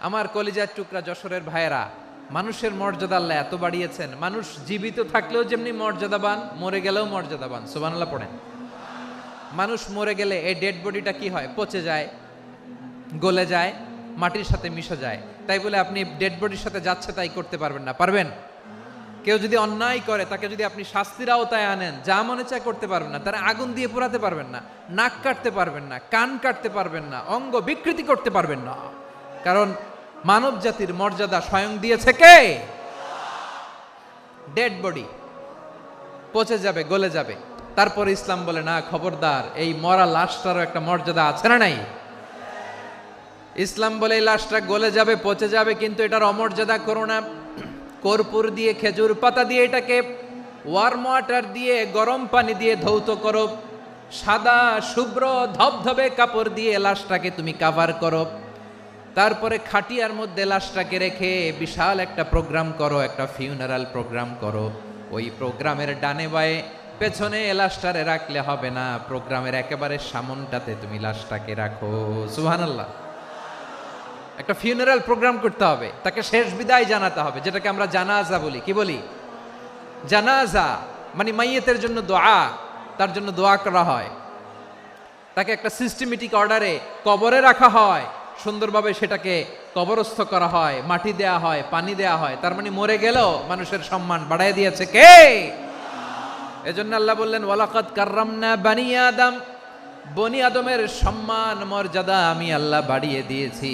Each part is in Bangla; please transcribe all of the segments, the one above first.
আমার কলিজার টুকরা যশোরের ভাইয়েরা, মানুষের মর্যাদা আল্লাহ এত বাড়িয়েছেন, মানুষ জীবিত থাকলেও যেমনি মর্যাদাবান, মরে গেলেও মর্যাদাবান। সুবহানাল্লাহ পড়েন। মানুষ মরে গেলে এই ডেড বডিটা কি হয়? পচে যায়, গলে যায়, মাটির সাথে মিশে যায়। তাই বলে আপনি ডেড বডির সাথে যাচ্ছে তাই করতে পারবেন না। পারবেন? কেউ যদি অন্যায় করে তাকে যদি আপনি শাস্তির আওতায় আনেন, যা মনে চায় করতে পারবেন না। তারা আগুন দিয়ে পোড়াতে পারবেন না, নাক কাটতে পারবেন না, কান কাটতে পারবেন না, অঙ্গ বিকৃতি করতে পারবেন না। কারণ মানব জাতির মর্যাদা স্বয়ং দিয়েছে কে? ডেড বডি পচে যাবে, গলে যাবে। তারপরে ইসলাম বলে না, খবরদার, এই মরা লাশটারও একটা মর্যাদা আছে না নাই? ইসলাম বলে এই লাশটা গলে যাবে, পচে যাবে, কিন্তু এটার অমর্যাদা করো না। কর্পূর দিয়ে, খেজুর পাতা দিয়ে এটাকে ওয়ার্ম ওয়াটার দিয়ে, গরম পানি দিয়ে ধৌত করো। সাদা শুভ্র ধবধবে কাপড় দিয়ে লাশটাকে তুমি কাভার করো। তারপরে খাটিয়ার মধ্যে লাশটাকে রেখে বিশাল একটা প্রোগ্রাম করো, একটা ফিউনারাল প্রোগ্রাম করো। ওই প্রোগ্রামের ডানে বায়ে পেছনে লাশটারে রাখলে হবে না, প্রোগ্রামের একেবারে সামনটাতে তুমি লাশটাকে রাখো। সুবহানাল্লাহ। একটা ফিউনারাল প্রোগ্রাম করতে হবে, তাকে শেষ বিদায় জানাতে হবে, যেটাকে আমরা জানাজা বলি। কি বলি? জানাজা মানে মাইয়েতের জন্য দোয়া, তার জন্য দোয়া করা হয়, তাকে একটা সিস্টেমেটিক অর্ডারে কবরে রাখা হয়, সুন্দরভাবে সেটাকে কবরস্থ করা হয়, মাটি দেয়া হয়, পানি দেয়া হয়। তার মানে মরে গেলেও মানুষের সম্মান বাড়ায় দিয়েছে কে? এজন্য আল্লাহ বললেন ওয়ালাকাদ কাররামনা বানি আদম, বনি আদমের সম্মান মর্যাদা আমি আল্লাহ বাড়িয়ে দিয়েছি।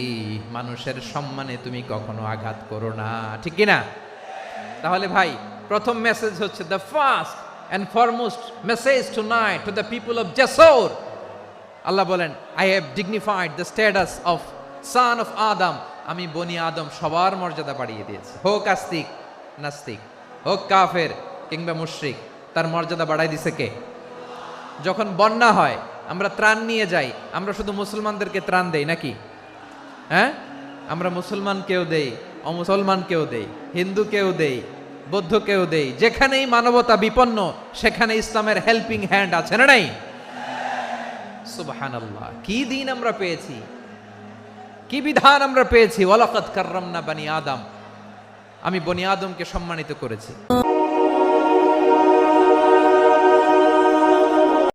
মানুষের সম্মানে তুমি কখনো আঘাত করো না, ঠিক কি না? তাহলে ভাই, প্রথম মেসেজ হচ্ছে, the first and foremost message tonight to the people of Jessore. আল্লাহ বলেন, I have dignified the status of son of Adam. আমি বনি আদম সবার মর্যাদা বাড়িয়ে দিয়েছি, হোক আস্তিক নাস্তিক, হোক কাফের কিংবা মুশরিক, তার মর্যাদা বাড়াই দিছে কে? যখন বন্যা হয়, আমরা ত্রাণ নিয়ে যাই, আমরা শুধু মুসলমানদেরকে ত্রাণ দেই নাকি? হ্যাঁ, আমরা মুসলমানকেও দেই, অমুসলমানকেও দেই, হিন্দুকেও দেই, বৌদ্ধকেও দেই। যেখানেই মানবতা বিপন্ন সেখানে ইসলামের হেল্পিং হ্যান্ড আছে না নাই? সুবহানাল্লাহ। কি দিন আমরা পেয়েছি, কি বিধান আমরা পেয়েছি। ওয়ালাকাদ কাররামনা বানি আদম, আমি বনি আদমকে সম্মানিত করেছি।